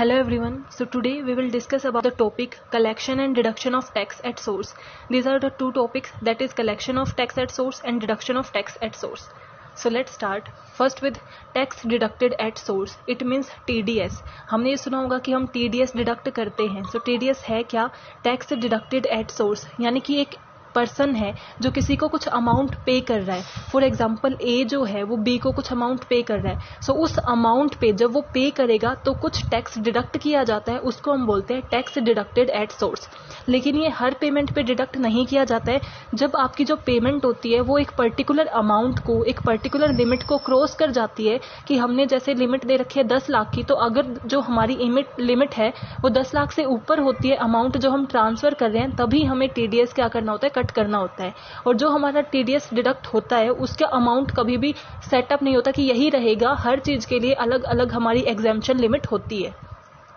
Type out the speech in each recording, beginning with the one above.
Hello everyone. So today we will discuss about the topic collection and deduction of tax at source. These are the two topics, that is collection of tax at source and deduction of tax at source. So let's start first with tax deducted at source. It means TDS. हमने ये सुना होगा कि हम TDS deduct करते हैं. So TDS है क्या? टैक्स डिडक्टेड एट सोर्स, यानी कि एक पर्सन है जो किसी को कुछ अमाउंट पे कर रहा है. फॉर एग्जाम्पल ए जो है वो बी को कुछ अमाउंट पे कर रहा है. सो उस अमाउंट पे जब वो पे करेगा तो कुछ टैक्स डिडक्ट किया जाता है, उसको हम बोलते हैं टैक्स डिडक्टेड एट सोर्स. लेकिन ये हर पेमेंट पे डिडक्ट नहीं किया जाता है. जब आपकी जो पेमेंट होती है वो एक पर्टिकुलर अमाउंट को, एक पर्टिकुलर लिमिट को क्रॉस कर जाती है, कि हमने जैसे लिमिट दे रखी है 10 लाख की, तो अगर जो हमारी लिमिट है वो 10 लाख से ऊपर होती है अमाउंट जो हम ट्रांसफर कर रहे हैं, तभी हमें टीडीएस क्या करना होता है, कट करना होता है. और जो हमारा टीडीएस डिडक्ट होता है उसका अमाउंट कभी भी सेटअप नहीं होता कि यही रहेगा. हर चीज के लिए अलग अलग हमारी एग्जेम्पशन लिमिट होती है.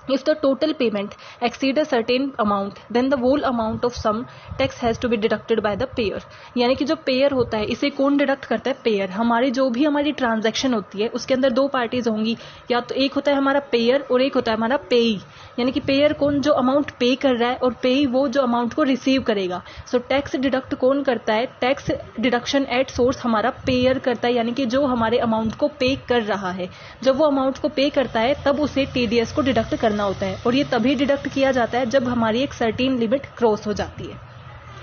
If the total payment exceed a certain amount, then the whole amount of sum tax has to be deducted by the payer. यानी कि जो पेयर होता है, इसे कौन डिडक्ट करता है? पेयर. हमारी जो भी हमारी ट्रांजैक्शन होती है उसके अंदर दो पार्टीज होंगी, या तो एक होता है हमारा पेयर और एक होता है हमारा पेई. यानी कि पेयर कौन? जो अमाउंट पे कर रहा है, और पेई वो जो अमाउंट को रिसीव करेगा. सो टैक्स डिडक्ट कौन करता है? टैक्स डिडक्शन एट सोर्स हमारा पेयर करता है, यानी कि जो हमारे अमाउंट को पे कर रहा है. जब वो अमाउंट को पे करता है तब उसे टीडीएस को डिडक्ट करना होता है, और ये तभी डिडक्ट किया जाता है जब हमारी एक सर्टेन लिमिट क्रॉस हो जाती है.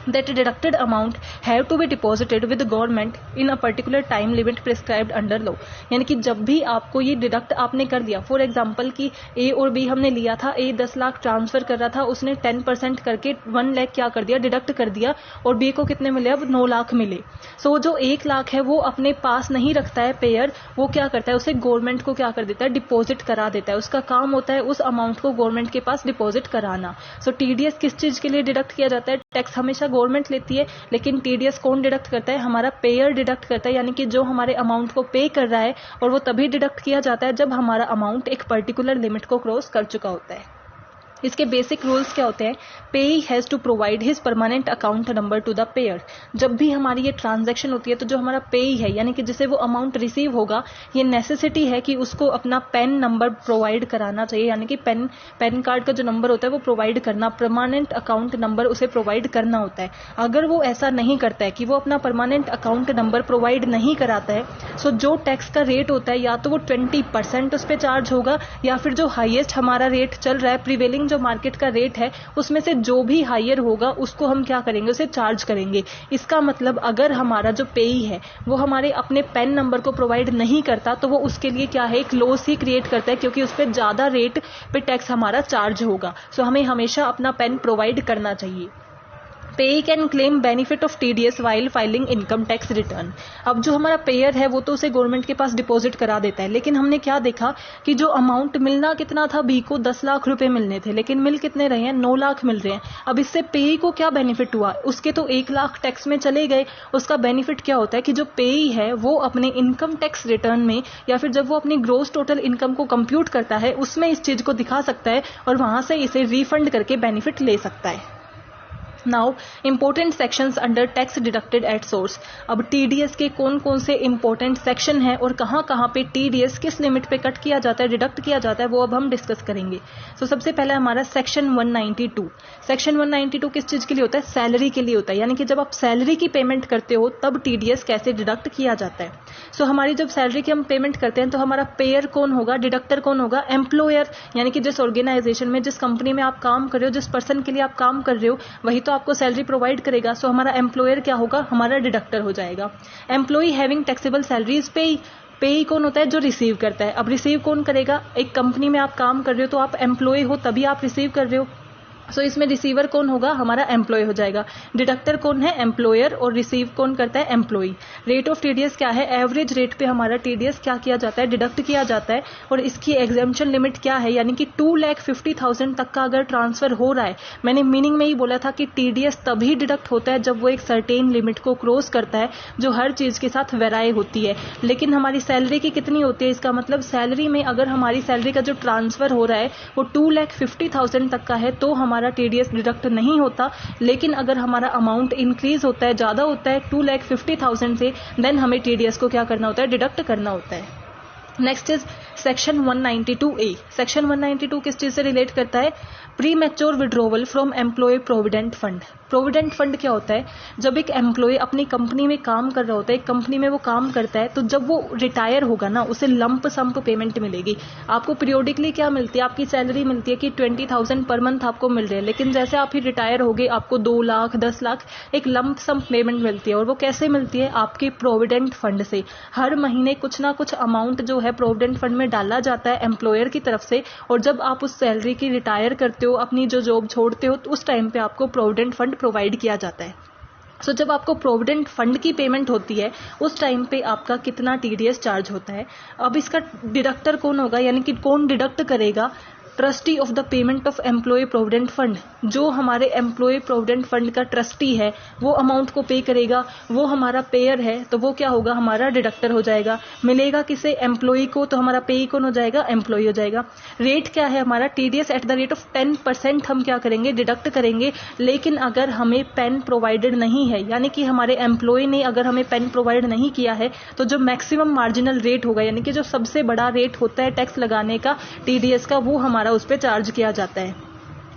That deducted amount have to be deposited with the government in a particular time limit prescribed under law. यानी कि जब भी आपको ये डिडक्ट आपने कर दिया, फॉर एग्जांपल कि ए और बी हमने लिया था, ए 10 लाख ट्रांसफर कर रहा था, उसने 10% करके 1 लाख क्या कर दिया, डिडक्ट कर दिया, और बी को कितने मिले? अब 9 लाख मिले. सो जो 1 लाख है वो अपने पास नहीं रखता है पेयर, वो क्या करता है, उसे गवर्नमेंट को क्या कर देता है, डिपॉजिट करा देता है. उसका काम होता है उस अमाउंट को गवर्नमेंट के पास डिपॉजिट कराना. सो टीडीएस किस चीज के लिए डिडक्ट किया जाता है? टैक्स हमेशा गवर्नमेंट लेती है, लेकिन टीडीएस कौन डिडक्ट करता है? हमारा पेयर डिडक्ट करता है, यानी कि जो हमारे अमाउंट को पे कर रहा है, और वो तभी डिडक्ट किया जाता है जब हमारा अमाउंट एक पर्टिकुलर लिमिट को क्रॉस कर चुका होता है. इसके बेसिक रूल्स क्या होते हैं? Payee has to provide his permanent account number to the payer. जब भी हमारी ये ट्रांजैक्शन होती है तो जो हमारा पेई है, यानी कि जिसे वो अमाउंट रिसीव होगा, ये नेसेसिटी है कि उसको अपना पेन नंबर प्रोवाइड कराना चाहिए, यानी कि पेन कार्ड का जो नंबर होता है वो प्रोवाइड करना, परमानेंट अकाउंट नंबर उसे प्रोवाइड करना होता है. अगर वो ऐसा नहीं करता है कि वो अपना परमानेंट अकाउंट नंबर प्रोवाइड नहीं कराता है, सो जो टैक्स का रेट होता है या तो वो 20% उस पर चार्ज होगा, या फिर जो हाईएस्ट हमारा रेट चल रहा है, प्रिवेलिंग जो मार्केट का रेट है, उसमें से जो भी हायर होगा उसको हम क्या करेंगे, उसे चार्ज करेंगे. इसका मतलब अगर हमारा जो पेई है वो हमारे अपने पेन नंबर को प्रोवाइड नहीं करता, तो वो उसके लिए क्या है, एक लॉस ही क्रिएट करता है, क्योंकि उस पर ज्यादा रेट पे टैक्स हमारा चार्ज होगा. सो हमें हमेशा अपना पेन प्रोवाइड करना चाहिए. पेई can claim benefit of TDS while filing income tax return. अब जो हमारा पेयर है वो तो उसे गवर्नमेंट के पास डिपॉजिट करा देता है, लेकिन हमने क्या देखा कि जो अमाउंट मिलना कितना था, बी को 10 लाख रुपए मिलने थे, लेकिन मिल कितने रहे हैं, 9 लाख मिल रहे हैं. अब इससे पेई को क्या बेनिफिट हुआ? उसके तो 1 लाख टैक्स में चले गए. उसका बेनिफिट क्या होता है कि जो पेई है वो अपने इनकम टैक्स रिटर्न में, या फिर जब वो अपनी ग्रोस टोटल इनकम को कंप्यूट करता है, उसमें इस चीज को दिखा सकता है, और वहां से इसे रिफंड करके बेनिफिट ले सकता है. Now important sections under tax deducted at source. अब टीडीएस के कौन कौन से इंपोर्टेंट सेक्शन है और कहां कहां पे टीडीएस किस लिमिट पे कट किया जाता है, डिडक्ट किया जाता है, वो अब हम डिस्कस करेंगे. सो सबसे पहला हमारा सेक्शन 192. सेक्शन 192 किस चीज के लिए होता है? सैलरी के लिए होता है, यानी कि जब आप सैलरी की पेमेंट करते हो तब टीडीएस कैसे डिडक्ट किया जाता है. सो हमारी जब सैलरी की हम पेमेंट करते हैं तो हमारा पेयर कौन होगा, डिडक्टर कौन होगा? एम्प्लॉयर. यानी कि जिस ऑर्गेनाइजेशन में, जिस कंपनी में आप काम कर रहे हो, जिस पर्सन के लिए आप काम कर रहे हो, वही तो आपको सैलरी प्रोवाइड करेगा. सो हमारा एम्प्लॉयर क्या होगा? हमारा डिडक्टर हो जाएगा. एम्प्लॉय हैविंग टैक्सेबल सैलरीज पेई. पेई कौन होता है? जो रिसीव करता है. अब रिसीव कौन करेगा? एक कंपनी में आप काम कर रहे हो तो आप एम्प्लॉय हो, तभी आप रिसीव कर रहे हो. सो इसमें रिसीवर कौन होगा? हमारा एम्प्लॉय हो जाएगा. डिडक्टर कौन है? एम्प्लॉयर. और रिसीव कौन करता है? एम्प्लॉय. रेट ऑफ टीडीएस क्या है? एवरेज रेट पे हमारा टीडीएस क्या किया जाता है? डिडक्ट किया जाता है. और इसकी एग्जेम्पशन लिमिट क्या है? यानी कि 2,50,000 तक का अगर ट्रांसफर हो रहा है, मैंने मीनिंग में ही बोला था कि टीडीएस तभी डिडक्ट होता है जब वो एक सर्टेन लिमिट को क्रॉस करता है, जो हर चीज के साथ वेराई होती है. लेकिन हमारी सैलरी की कितनी होती है? इसका मतलब सैलरी में अगर हमारी सैलरी का जो ट्रांसफर हो रहा है वो 2,50,000 तक का है तो हमारा टीडीएस डिडक्ट नहीं होता. लेकिन अगर हमारा अमाउंट इंक्रीज होता है, ज्यादा होता है 2,50,000 से, देन हमें टीडीएस को क्या करना होता है? डिडक्ट करना होता है. Next is section 192A। Section 192 किस चीज से रिलेट करता है? Pre mature withdrawal from employ provident fund. Provident fund क्या होता है? जब एक एम्प्लॉय अपनी कंपनी में काम कर रहा होता है, एक कंपनी में वो काम करता है, तो जब वो रिटायर होगा ना, उसे लंप सम पेमेंट मिलेगी। आपको पीरियोडिकली क्या मिलती है? आपकी सैलरी मिलती है कि 20,000 पर मंथ आपको मिल रहे हैं, लेकिन जैसे आप ही रिटायर होगे आपको 2 लाख 10 लाख एक लंप सम पेमेंट मिलती है। और वो कैसे मिलती है? आपके प्रोविडेंट फंड से। हर महीने कुछ ना कुछ अमाउंट जो है प्रोविडेंट फंड में डाला जाता है एम्प्लॉयर की तरफ से, और जब आप उस सैलरी की रिटायर करते हो, अपनी जो जॉब छोड़ते हो, तो उस टाइम पे आपको प्रोविडेंट फंड प्रोवाइड किया जाता है। सो जब आपको प्रोविडेंट फंड की पेमेंट होती है, उस टाइम पे आपका कितना टीडीएस चार्ज होता है। अब इसका डिडक्टर कौन होगा, यानी कि कौन डिडक्ट करेगा? Trustee of the payment of employ provident fund. जो हमारे एम्प्लॉय प्रोविडेंट फंड का ट्रस्टी है वो अमाउंट को पे करेगा। वो हमारा पेयर है तो वो क्या होगा? हमारा डिडक्टर हो जाएगा। मिलेगा किसे? एम्प्लॉय को, तो हमारा पेई कौन हो जाएगा? एम्प्लॉय हो जाएगा। रेट क्या है हमारा? TDS at the rate of 10% हम क्या करेंगे? डिडक्ट करेंगे। लेकिन अगर हमें पेन प्रोवाइडेड नहीं है, यानी कि हमारे एम्प्लॉय ने अगर हमें पेन प्रोवाइड नहीं किया है, तो जो मैक्सिमम मार्जिनल रेट होगा, यानी कि जो सबसे बड़ा रेट होता है टैक्स लगाने का टीडीएस का, वो हमारा उस पर चार्ज किया जाता है।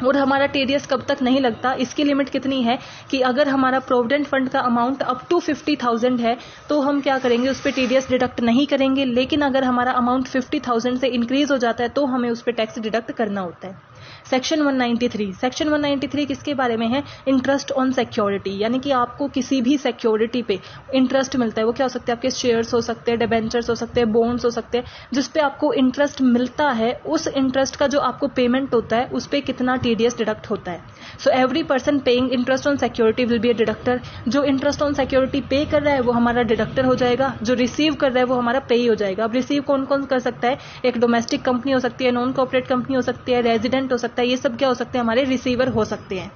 और हमारा टीडीएस कब तक नहीं लगता? इसकी लिमिट कितनी है कि अगर हमारा प्रोविडेंट फंड का अमाउंट अप टू 50,000 है तो हम क्या करेंगे? उस पर टीडीएस डिडक्ट नहीं करेंगे। लेकिन अगर हमारा अमाउंट 50,000 से इंक्रीज हो जाता है तो हमें उस पर टैक्स डिडक्ट करना होता है। सेक्शन 193। सेक्शन 193 किसके बारे में है? इंटरेस्ट ऑन सिक्योरिटी, यानी कि आपको किसी भी सिक्योरिटी पे इंटरेस्ट मिलता है। वो क्या हो सकते हैं? आपके शेयर्स हो सकते हैं, डिबेंचर्स हो सकते हैं, बॉन्ड्स हो सकते हैं, जिसपे आपको इंटरेस्ट मिलता है। उस इंटरेस्ट का जो आपको पेमेंट होता है उस पर कितना टीडीएस डिडक्ट होता है। So every person paying interest on security will be a deductor. जो इंटरेस्ट ऑन सिक्योरिटी पे कर रहा है वो हमारा डिडक्टर हो जाएगा, जो रिसीव कर रहा है वो हमारा पेई हो जाएगा। अब रिसीव कौन कौन कर सकता है? एक डोमेस्टिक कंपनी हो सकती है, नॉन कॉर्पोरेट कंपनी हो सकती है, रेजिडेंट हो सकता है, ये सब क्या हो सकते हैं? हमारे रिसीवर हो सकते हैं।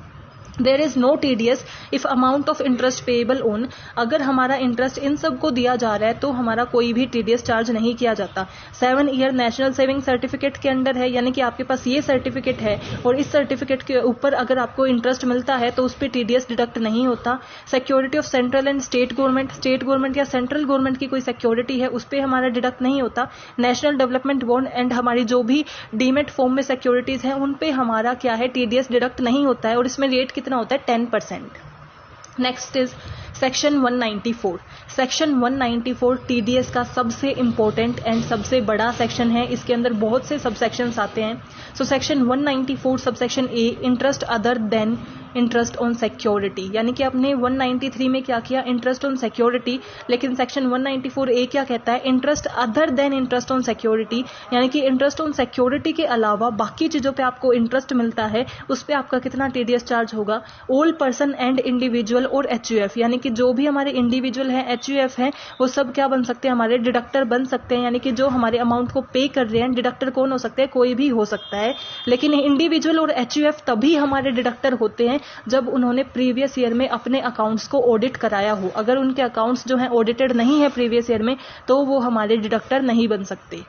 There is no TDS if amount of interest payable on. अगर हमारा इंटरेस्ट इन सब को दिया जा रहा है तो हमारा कोई भी टीडीएस चार्ज नहीं किया जाता। 7 ईयर नेशनल सेविंग सर्टिफिकेट के अंडर है, यानी कि आपके पास ये सर्टिफिकेट है और इस सर्टिफिकेट के ऊपर अगर आपको इंटरेस्ट मिलता है तो उस पर टीडीएस डिडक्ट नहीं होता। Security of central and state government या सेंट्रल गवर्नमेंट की कोई सिक्योरिटी है उस पर हमारा डिडक्ट नहीं होता। नेशनल डेवलपमेंट बॉन्ड एंड हमारी जो भी डीमेट फॉर्म में सिक्योरिटीज हैं उन पे हमारा क्या है? टीडीएस डिडक्ट नहीं होता है। और इसमें रेट कितना होता है? 10%। Next is section 194। Section 194 TDS का सबसे इंपॉर्टेंट एंड सबसे बड़ा सेक्शन है। इसके अंदर बहुत से सब सेक्शंस आते हैं। So section 194 subsection A, interest other than interest on security, यानी कि आपने 193 में क्या किया? Interest on security. लेकिन सेक्शन 194 ए क्या कहता है? Interest other than interest on security, यानी कि इंटरेस्ट ऑन सिक्योरिटी के अलावा बाकी चीजों पे आपको इंटरेस्ट मिलता है उस पे आपका कितना टीडीएस चार्ज होगा? ऑल पर्सन एंड इंडिविजुअल और एचयूएफ, यानी कि जो भी हमारे इंडिविजुअल है, एचयूएफ है, वो सब क्या बन सकते हैं? हमारे डिडक्टर बन सकते हैं। यानी कि जो हमारे अमाउंट को पे कर रहे हैं, डिडक्टर कौन हो सकते हैं? कोई भी हो सकता है। लेकिन इंडिविजुअल और एचयूएफ तभी हमारे डिडक्टर होते हैं जब उन्होंने प्रीवियस ईयर में अपने अकाउंट्स को ऑडिट कराया हो। अगर उनके अकाउंट्स जो हैं ऑडिटेड नहीं है प्रीवियस ईयर में तो वो हमारे डिडक्टर नहीं बन सकते।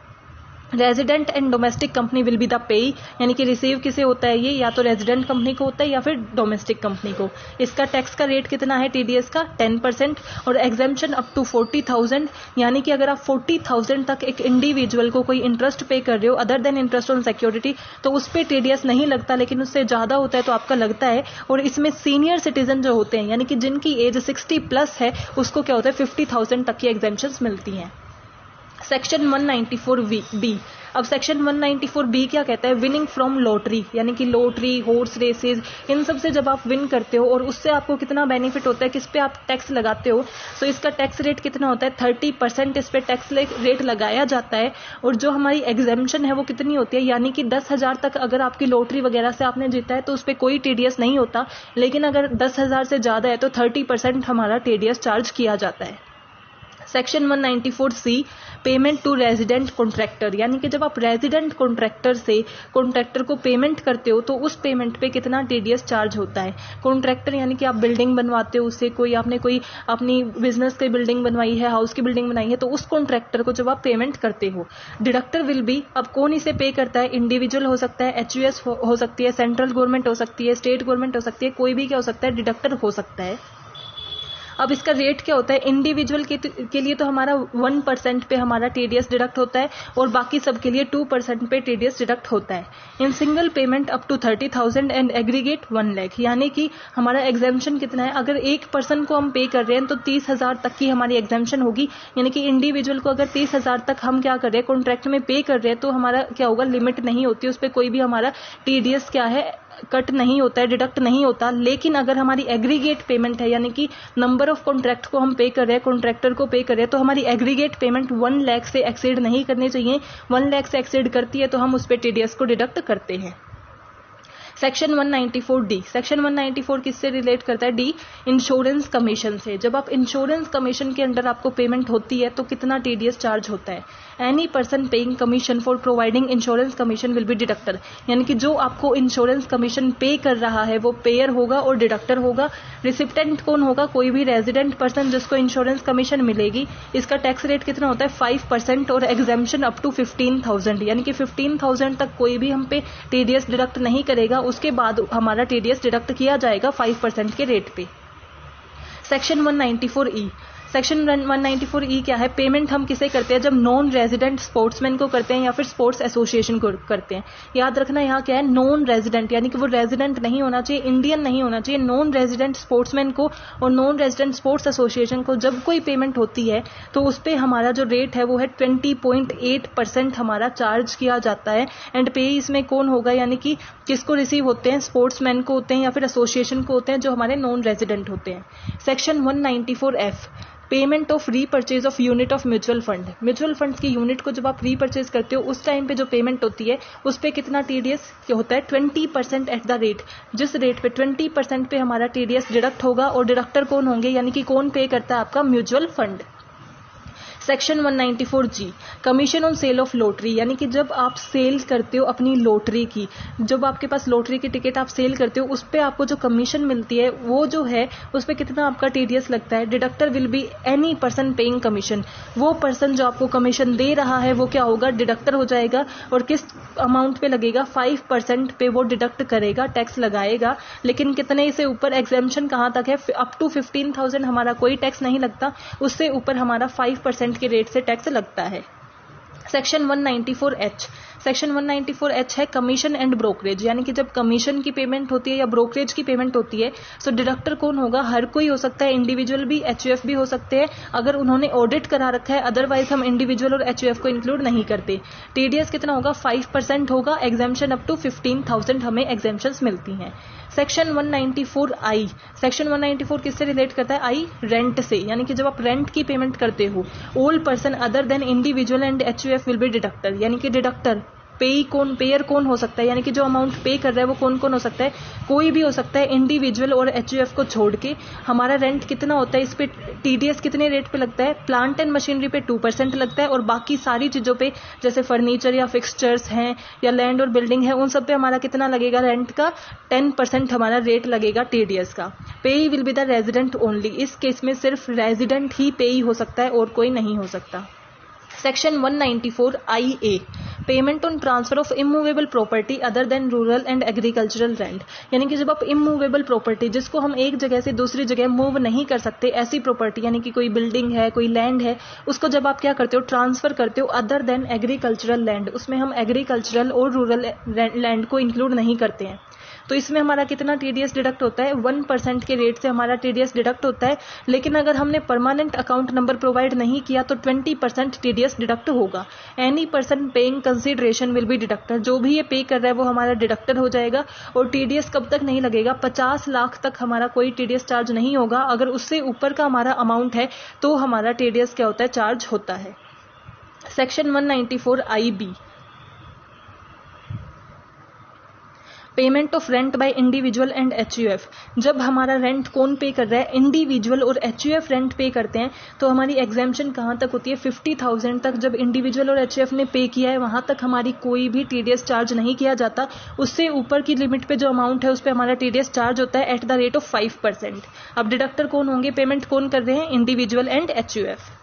Resident and domestic company will be the पेई, यानी कि रिसीव किसे होता है? ये या तो रेजिडेंट कंपनी को होता है या फिर डोमेस्टिक कंपनी को। इसका टैक्स का रेट कितना है टीडीएस का? 10%। और एग्जेम्पशन अप टू 40,000, यानी कि अगर आप 40,000 तक एक इंडिविजुअल को कोई इंटरेस्ट पे कर रहे हो other than interest on security तो उस पर टीडीएस नहीं लगता, लेकिन उससे ज्यादा होता है तो आपका लगता है। और इसमें सीनियर सिटीजन जो होते हैं, यानी कि जिनकी एज 60+ है, उसको क्या होता है? 50,000 तक की एग्जेम्पशंस मिलती हैं। Section 194 B. अब सेक्शन 194 बी क्या कहता है? विनिंग फ्रॉम लॉटरी, यानी कि लॉटरी, हॉर्स रेसेस, इन सब से जब आप विन करते हो और उससे आपको कितना बेनिफिट होता है, किस पे आप टैक्स लगाते हो? सो इसका टैक्स रेट कितना होता है? 30% इस पे टैक्स रेट लगाया जाता है। और जो हमारी एग्जेम्पशन है वो कितनी होती है? यानी कि 10,000 तक अगर आपकी लॉटरी वगैरह से आपने जीता है तो उस पर कोई टीडीएस नहीं होता। लेकिन अगर 10,000 से ज्यादा है तो 30% हमारा टीडीएस चार्ज किया जाता है। Section 194C, payment to resident contractor, यानी कि जब आप रेजिडेंट कॉन्ट्रैक्टर से कॉन्ट्रैक्टर को पेमेंट करते हो तो उस पेमेंट पे कितना टीडीएस चार्ज होता है। कॉन्ट्रैक्टर यानी कि आप बिल्डिंग बनवाते हो, उससे कोई आपने कोई अपनी बिजनेस की बिल्डिंग बनवाई है, हाउस की बिल्डिंग बनाई है, तो उस कॉन्ट्रैक्टर को जब आप पेमेंट करते हो, डिडक्टर विल बी, अब कौन इसे पे करता है? इंडिविजुअल हो सकता है, एचयूएस हो सकती है, सेंट्रल गवर्नमेंट हो सकती है, स्टेट गवर्नमेंट हो सकती है, कोई भी क्या हो सकता है? डिडक्टर हो सकता है। अब इसका रेट क्या होता है, इंडिविजुअल के लिए तो हमारा 1% पे हमारा टीडीएस डिडक्ट होता है और बाकी सब के लिए 2% पे टीडीएस डिडक्ट होता है। In single payment up to 30,000 and aggregate 1 lakh, यानी कि हमारा एग्जाम्पशन कितना है, अगर एक पर्सन को हम पे कर रहे हैं तो 30,000 तक की हमारी एग्जाम्पशन होगी। यानी कि इंडिविजुअल को अगर 30,000 तक हम क्या कर रहे हैं, कॉन्ट्रैक्ट में पे कर रहे हैं, तो हमारा क्या होगा, लिमिट नहीं होती, उस पर कोई भी हमारा टीडीएस क्या है, कट नहीं होता है, डिडक्ट नहीं होता। लेकिन अगर हमारी एग्रीगेट पेमेंट है, यानी कि नंबर ऑफ कॉन्ट्रैक्ट को हम पे कर रहे हैं, कॉन्ट्रैक्टर को पे कर रहे हैं, तो हमारी एग्रीगेट पेमेंट 1 लाख से एक्सीड नहीं करनी चाहिए। 1 लाख से एक्सीड करती है तो हम उस पर टीडीएस को डिडक्ट करते हैं। सेक्शन 194D, सेक्शन 194 किससे रिलेट करता है, डी, इंश्योरेंस कमीशन से। जब आप इंश्योरेंस कमीशन के अंडर आपको पेमेंट होती है तो कितना टीडीएस चार्ज होता है, any person paying commission for providing insurance commission will be deductor, यानी कि जो आपको इंश्योरेंस कमीशन पे कर रहा है वो पेयर होगा और डिडक्टर होगा। रिसिप्टेंट कौन होगा, कोई भी रेजिडेंट पर्सन जिसको इंश्योरेंस कमीशन मिलेगी। इसका टैक्स रेट कितना होता है, 5% और एग्जाम्पशन अप टू 15,000, यानी कि 15,000 तक कोई भी हम पे टीडीएस डिडक्ट नहीं करेगा, उसके बाद हमारा टीडीएस डिडक्ट किया जाएगा 5% के रेट पे। सेक्शन 194E, सेक्शन 194E क्या है, पेमेंट हम किसे करते हैं, जब नॉन रेजिडेंट स्पोर्ट्समैन को करते हैं या फिर स्पोर्ट्स एसोसिएशन को करते हैं। याद रखना यहाँ क्या है, नॉन रेजिडेंट, यानी कि वो रेजिडेंट नहीं होना चाहिए, इंडियन नहीं होना चाहिए। नॉन रेजिडेंट स्पोर्ट्समैन को और नॉन रेजिडेंट स्पोर्ट्स एसोसिएशन को जब कोई पेमेंट होती है तो उस पर हमारा जो रेट है वो है 20.8% हमारा चार्ज किया जाता है। एंड पे इसमें कौन होगा, यानी कि किसको रिसीव होते हैं, स्पोर्ट्समैन को होते हैं या फिर एसोसिएशन को होते हैं जो हमारे नॉन रेजिडेंट होते हैं। Section 194F, payment of repurchase of unit of mutual fund. Mutual funds की यूनिट को जब आप रीपर्चेज करते हो उस टाइम पे जो पेमेंट होती है उस पे कितना टीडीएस होता है, 20% एट द रेट। जिस रेट पे 20% पे हमारा टीडीएस डिडक्ट होगा और डिडक्टर कौन होंगे, यानी कि कौन पे करता है, आपका mutual fund. Section 194G, commission on sale of lottery, यानी कि जब आप सेल करते हो अपनी लॉटरी की, जब आपके पास लॉटरी की टिकट आप सेल करते हो उस पर आपको जो कमीशन मिलती है वो जो है उस पर कितना आपका टीडीएस लगता है। Deductor will be any person paying commission, वो पर्सन जो आपको कमीशन दे रहा है वो क्या होगा, डिडक्टर हो जाएगा। और किस अमाउंट पे लगेगा, 5% पे वो डिडक्ट करेगा, टैक्स लगाएगा। लेकिन कितने से ऊपर, एग्जाम्पशन कहाँ तक है, अप टू 15,000 हमारा कोई टैक्स नहीं लगता, उससे ऊपर हमारा 5% के रेट से टैक्स लगता है। सेक्शन 194H, सेक्शन 194H है कमीशन एंड ब्रोकरेज, यानी कि जब कमीशन की पेमेंट होती है या ब्रोकरेज की पेमेंट होती है तो डिडक्टर कौन होगा, हर कोई हो सकता है, इंडिविजुअल भी, एचयूएफ भी हो सकते हैं अगर उन्होंने ऑडिट करा रखा है, अदरवाइज हम इंडिविजुअल और एचयूएफ को इंक्लूड नहीं करते। टीडीएस कितना होगा, 5% होगा, एग्जाम्पशन अप टू 15,000 हमें एग्जाम्पशंस मिलती हैं। सेक्शन 194I, सेक्शन 194 किससे रिलेट करता है, आई, रेंट से, यानी कि जब आप रेंट की पेमेंट करते हो, all person other than individual and HUF will be deductor, यानी कि डिडक्टर पेयर कौन हो सकता है, यानी कि जो अमाउंट पे कर रहा है वो कौन कौन हो सकता है, कोई भी हो सकता है, इंडिविजुअल और एचयूएफ को छोड़ के। हमारा रेंट कितना होता है, इस पे टीडीएस कितने रेट पे लगता है, प्लांट एंड मशीनरी पे 2% लगता है और बाकी सारी चीजों पे जैसे फर्नीचर या फिक्सचर्स हैं या लैंड और बिल्डिंग है उन सब पे हमारा कितना लगेगा, रेंट का 10% हमारा रेट लगेगा टीडीएस का। पेई will be the resident only, इस केस में सिर्फ रेजिडेंट ही पेई हो सकता है और कोई नहीं हो सकता। Section 194IA, payment on transfer of immovable property other than rural and agricultural land, यानी कि जब आप इमूवेबल प्रॉपर्टी, जिसको हम एक जगह से दूसरी जगह मूव नहीं कर सकते, ऐसी प्रॉपर्टी यानी कि कोई बिल्डिंग है, कोई लैंड है, उसको जब आप क्या करते हो, ट्रांसफर करते हो अदर देन एग्रीकल्चरल लैंड, उसमें हम एग्रीकल्चरल और रूरल लैंड को इंक्लूड नहीं करते हैं, तो इसमें हमारा कितना टीडीएस डिडक्ट होता है, 1% के रेट से हमारा टीडीएस डिडक्ट होता है। लेकिन अगर हमने परमानेंट अकाउंट नंबर प्रोवाइड नहीं किया तो 20% टीडीएस डिडक्ट होगा। Any person paying consideration will be deductor, जो भी ये पे कर रहा है वो हमारा डिडक्टर हो जाएगा। और टीडीएस कब तक नहीं लगेगा, 50 लाख तक हमारा कोई टीडीएस चार्ज नहीं होगा। अगर उससे ऊपर का हमारा अमाउंट है तो हमारा टीडीएस क्या होता है, चार्ज होता है। Section 194IB, payment of rent by individual and HUF, जब हमारा रेंट कौन पे कर रहा है, इंडिविजुअल और एचयूएफ रेंट पे करते हैं तो हमारी एग्जाम्पशन कहाँ तक होती है, 50,000 तक। जब इंडिविजुअल और एचयूएफ ने पे किया है वहां तक हमारी कोई भी टीडीएस चार्ज नहीं किया जाता। उससे ऊपर की लिमिट पे जो अमाउंट है उस पर हमारा टीडीएस चार्ज होता है एट द रेट ऑफ 5%। अब डिडक्टर कौन होंगे, पेमेंट कौन कर रहे हैं, individual and HUF.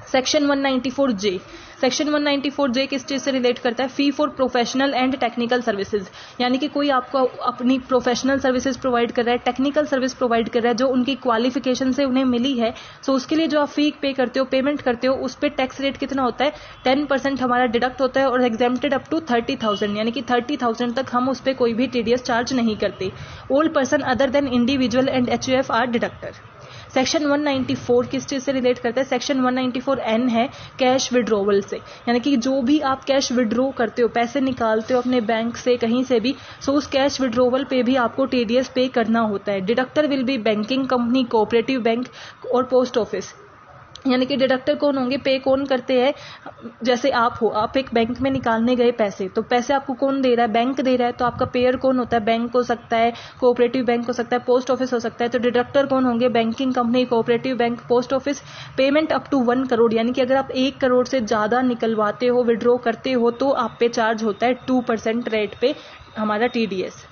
Section 194J, section 194J किस चीज से रिलेट करता है? Fee for professional and technical services, यानी कि कोई आपको अपनी प्रोफेशनल सर्विसेज प्रोवाइड कर रहा है, टेक्निकल सर्विस प्रोवाइड कर रहा है जो उनकी क्वालिफिकेशन से उन्हें मिली है, सो उसके लिए जो आप फी पे करते हो, पेमेंट करते हो, उस पर टैक्स रेट कितना होता है? 10% हमारा डिडक्ट होता है और एग्जेम्प्टेड अप टू 30,000, यानी कि 30,000 तक हम उस पर कोई भी TDS चार्ज नहीं करते. All person other than individual and HUF are deductor. Section 194 किस चीज से रिलेट करता है? सेक्शन 194N है कैश विड्रॉवल से, यानी कि जो भी आप कैश विड्रॉ करते हो, पैसे निकालते हो अपने बैंक से कहीं से भी, सो उस कैश विड्रॉवल पे भी आपको TDS पे करना होता है. Deductor will be banking company, cooperative bank और पोस्ट ऑफिस. यानी कि डिडक्टर कौन होंगे? पे कौन करते हैं? जैसे आप हो, आप एक बैंक में निकालने गए पैसे, तो पैसे आपको कौन दे रहा है? बैंक दे रहा है. तो आपका पेयर कौन होता है? बैंक हो सकता है, कोऑपरेटिव बैंक हो सकता है, पोस्ट ऑफिस हो सकता है. तो डिडक्टर कौन होंगे? Banking company, cooperative bank, post office. Payment up to 1 crore, यानी कि अगर आप 1 करोड़ से ज्यादा निकलवाते हो, विड्रॉ करते हो, तो आप पे चार्ज होता है 2% रेट पे हमारा TDS.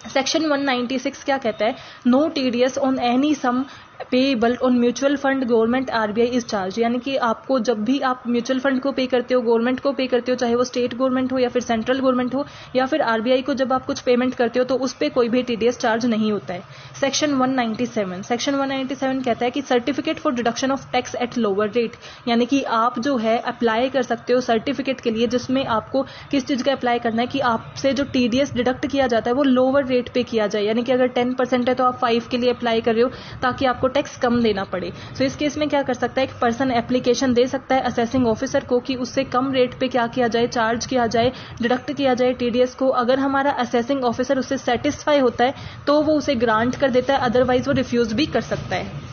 सेक्शन 196 क्या कहता है? No TDS on any sum payable on mutual fund government RBI is charge, यानी कि आपको जब भी आप म्यूचुअल फंड को पे करते हो, गवर्नमेंट को पे करते हो, चाहे वो स्टेट गवर्नमेंट हो या फिर सेंट्रल गवर्नमेंट हो या फिर RBI को जब आप कुछ पेमेंट करते हो, तो उस पर कोई भी TDS चार्ज नहीं होता है. सेक्शन 197, सेक्शन 197 कहता है कि certificate for deduction of tax at lower rate, यानी कि आप जो है अप्लाई कर सकते हो सर्टिफिकेट के लिए, जिसमें आपको किस चीज का अप्लाई करना है कि आपसे जो TDS डिडक्ट किया जाता है वो लोअर रेट पे किया जाए. यानी कि अगर 10% है तो आप 5 के लिए अप्लाई कर रहे हो ताकि आपको टैक्स कम देना पड़े. सो इस केस में क्या कर सकता है? एक पर्सन एप्लीकेशन दे सकता है असेसिंग ऑफिसर को कि उससे कम रेट पे क्या किया जाए, चार्ज किया जाए, डिडक्ट किया जाए TDS को. अगर हमारा असेसिंग ऑफिसर उससे सेटिस्फाई होता है तो वो उसे ग्रांट कर देता है, अदरवाइज वो रिफ्यूज भी कर सकता है.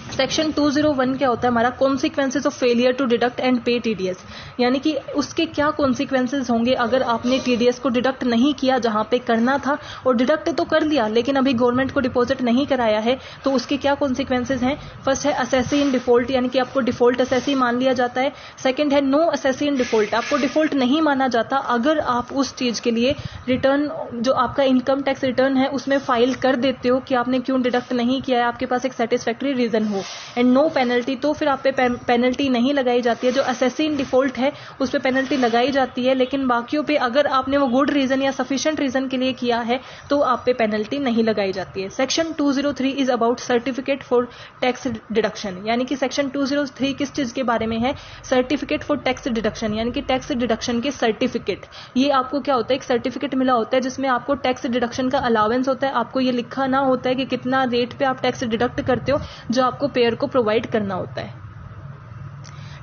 सेक्शन 201 क्या होता है हमारा? Consequences of failure to deduct and pay TDS, यानी कि उसके क्या कॉन्सिक्वेंसेज होंगे अगर आपने TDS को डिडक्ट नहीं किया जहां पे करना था, और डिडक्ट तो कर लिया लेकिन अभी गवर्नमेंट को डिपॉजिट नहीं कराया है, तो उसके क्या कॉन्सिक्वेंसेज हैं? फर्स्ट है असेसी इन डिफॉल्ट, यानी कि आपको डिफॉल्ट असेसी मान लिया जाता है. सेकंड है नो असेसी इन डिफॉल्ट, आपको डिफॉल्ट नहीं माना जाता अगर आप उस चीज के लिए रिटर्न, जो आपका इनकम टैक्स रिटर्न है, उसमें फाइल कर देते हो कि आपने क्यों डिडक्ट नहीं किया है, आपके पास एक सेटिस्फैक्टरी रीजन हो. एंड नो पेनल्टी, तो फिर आप पे पेनल्टी नहीं लगाई जाती है. जो असेसी इन डिफॉल्ट है उस पे पेनल्टी लगाई जाती है, लेकिन बाकियों पे अगर आपने वो गुड रीजन या सफिशिएंट रीजन के लिए किया है तो आप पे पेनल्टी नहीं लगाई जाती है. Section 203 is about certificate for tax deduction, यानी कि सेक्शन 203 किस चीज के बारे में है? सर्टिफिकेट फॉर टैक्स डिडक्शन, यानी कि टैक्स डिडक्शन के सर्टिफिकेट. ये आपको क्या होता है? एक सर्टिफिकेट मिला होता है जिसमें आपको टैक्स डिडक्शन का अलाउंस होता है. आपको ये लिखा ना होता है कि कितना रेट पे आप टैक्स डिडक्ट करते हो, जो आपको पेयर को प्रोवाइड करना होता है.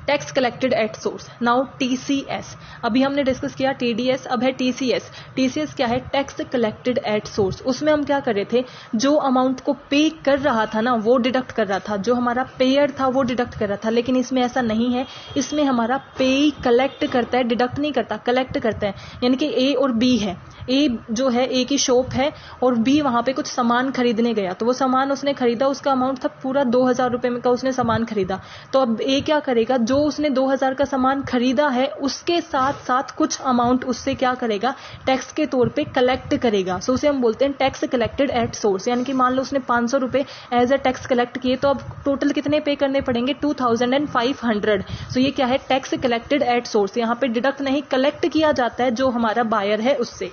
Tax collected at source. Now TCS, अभी हमने डिस्कस किया TDS, अब है TCS. TCS क्या है? Tax collected at source. उसमें हम क्या कर रहे थे? जो अमाउंट को पे कर रहा था ना वो डिडक्ट कर रहा था, जो हमारा पेयर था वो डिडक्ट कर रहा था. लेकिन इसमें ऐसा नहीं है, इसमें हमारा पे कलेक्ट करता है, डिडक्ट नहीं करता, कलेक्ट करता है. यानी कि A और B है, A जो है A की शॉप है और B वहां पे कुछ सामान खरीदने गया, तो वो सामान उसने खरीदा, उसका अमाउंट था पूरा 2,000 रुपए में का उसने सामान खरीदा. तो अब A क्या करेगा? जो उसने 2,000 का सामान खरीदा है उसके साथ साथ कुछ अमाउंट उससे क्या करेगा? टैक्स के तौर पे कलेक्ट करेगा. सो उसे हम बोलते हैं टैक्स कलेक्टेड एट सोर्स. यानी कि मान लो उसने 500 रुपए एज अ टैक्स कलेक्ट किए, तो अब टोटल कितने पे करने पड़ेंगे? 2,500. सो ये क्या है? Tax collected at source. यहाँ पे डिडक्ट नहीं, कलेक्ट किया जाता है जो हमारा बायर है उससे.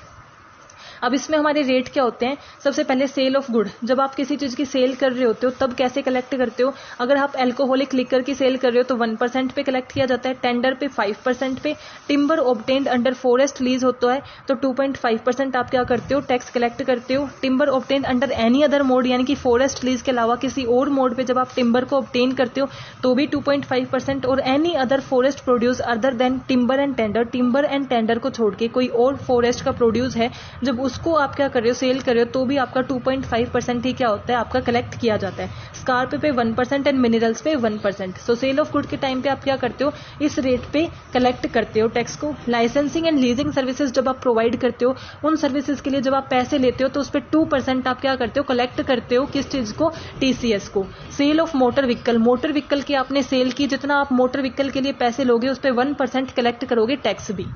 अब इसमें हमारे रेट क्या होते हैं? सबसे पहले सेल ऑफ गुड. जब आप किसी चीज की सेल कर रहे होते हो तब कैसे कलेक्ट करते हो? अगर आप अल्कोहलिक लिकर की सेल कर रहे हो तो 1% पे कलेक्ट किया जाता है, टेंडर पे 5% पे. Timber obtained under forest lease होता है तो 2.5% आप क्या करते हो? टैक्स कलेक्ट करते हो. Timber obtained under any other mode, यानी कि फॉरेस्ट लीज के अलावा किसी और मोड पे जब आप टिम्बर को ऑब्टेन करते हो तो भी 2.5%. और any other forest produce other than timber and tender, timber and tender को छोड़ के कोई और फॉरेस्ट का प्रोड्यूस है, जब उसको आप क्या कर रहे हो? सेल कर रहे हो, तो भी आपका 2.5% ही क्या होता है? आपका कलेक्ट किया जाता है. स्कार्प पे 1% एंड मिनरल्स पे 1%. सो सेल ऑफ गुड के टाइम पे आप क्या करते हो? इस रेट पे कलेक्ट करते हो टैक्स को. लाइसेंसिंग एंड लीजिंग सर्विसेज जब आप प्रोवाइड करते हो, उन सर्विसेज के लिए जब आप पैसे लेते हो तो उस पर 2% आप क्या करते हो? कलेक्ट करते हो. किस चीज को? TCS को. Sale of motor vehicle, motor vehicle की आपने सेल की, जितना आप मोटर व्हीकल के लिए पैसे लोगे उस पर 1% कलेक्ट करोगे टैक्स भी.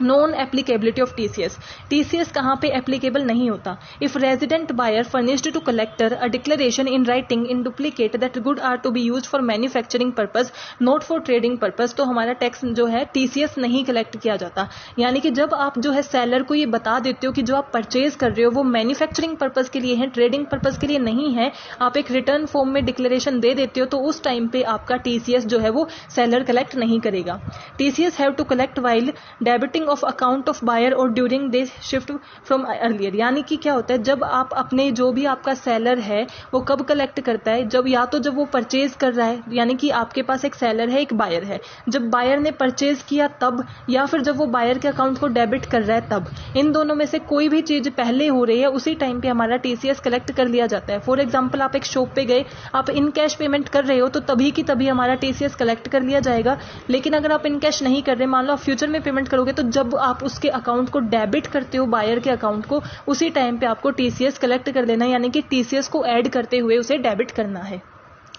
Non applicability of TCS. TCS कहाँ पे एप्लीकेबल नहीं होता? If resident buyer furnished to collector a declaration in writing in duplicate that good are to be used for manufacturing purpose not for trading purpose, तो हमारा tax जो है TCS नहीं collect किया जाता। यानी कि जब आप जो है सेलर को ये बता देते हो कि जो आप परचेज कर रहे हो वो मैन्युफैक्चरिंग पर्पज के लिए है, ट्रेडिंग पर्पज के लिए नहीं है, आप एक रिटर्न फॉर्म में डिक्लेरेशन दे देते हो, तो उस टाइम पे आपका टीसीएस जो है वो सेलर कलेक्ट नहीं करेगा। TCS have to collect while debiting of account of buyer और during the shift from earlier. यानी कि क्या होता है, जब आप अपने जो भी आपका सेलर है वो कब कलेक्ट करता है? जब या तो जब वो परचेज कर रहा है, यानी कि आपके पास एक सेलर है एक बायर है, जब बायर ने परचेज किया तब, या फिर जब वो बायर के अकाउंट को डेबिट कर रहा है तब। इन दोनों में से कोई भी चीज पहले हो रही है उसी टाइम पे हमारा टीसीएस कलेक्ट कर लिया जाता है। फॉर एग्जाम्पल आप एक शॉप पे गए, आप इन कैश पेमेंट कर रहे हो तो तभी की तभी हमारा टीसीएस कलेक्ट कर लिया जाएगा। लेकिन अगर आप इन कैश नहीं कर रहे, मान लो आप फ्यूचर में पेमेंट करोगे, तो जब आप उसके अकाउंट को डेबिट करते हो बायर के अकाउंट को, उसी टाइम पे आपको टीसीएस कलेक्ट कर लेना है, यानी कि टीसीएस को ऐड करते हुए उसे डेबिट करना है।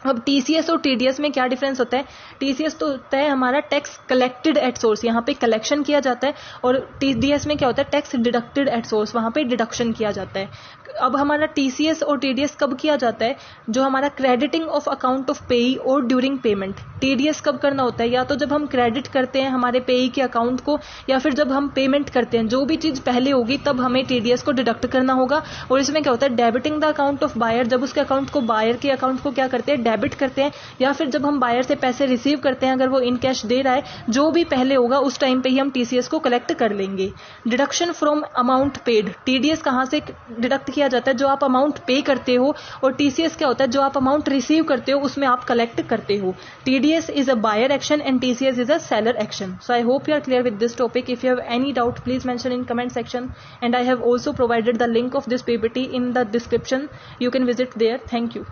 अब टीसीएस और टीडीएस में क्या डिफरेंस होता है? टीसीएस तो होता है हमारा टैक्स कलेक्टेड एट सोर्स, यहाँ पे कलेक्शन किया जाता है, और टीडीएस में क्या होता है? टैक्स डिडक्टेड एट सोर्स, वहाँ पे डिडक्शन किया जाता है। अब हमारा टीसीएस और टीडीएस कब किया जाता है? जो हमारा क्रेडिटिंग ऑफ अकाउंट ऑफ पेई और ड्यूरिंग पेमेंट। टीडीएस कब करना होता है? या तो जब हम क्रेडिट करते हैं हमारे पेई के अकाउंट को, या फिर जब हम पेमेंट करते हैं, जो भी चीज पहले होगी तब हमें टीडीएस को डिडक्ट करना होगा। और इसमें क्या होता है? Debiting the account of buyer, जब उसके अकाउंट को बायर के अकाउंट को क्या करते हैं? डेबिट करते हैं, या फिर जब हम बायर से पैसे रिसीव करते हैं, अगर वो इन कैश दे रहा है, जो भी पहले होगा उस टाइम पे ही हम टीसीएस को कलेक्ट कर लेंगे। Deduction from amount paid. TDS कहां से डिडक्ट किया जाता है? जो आप अमाउंट पे करते हो, और टीसीएस क्या होता है? जो आप अमाउंट रिसीव करते हो उसमें आप कलेक्ट करते हो। TDS is a buyer action and TCS is a seller action. So I hope you are clear with this topic. If you have any doubt, please mention in comment section, and I have also provided the link of this PPT in the description. You can visit there. Thank you.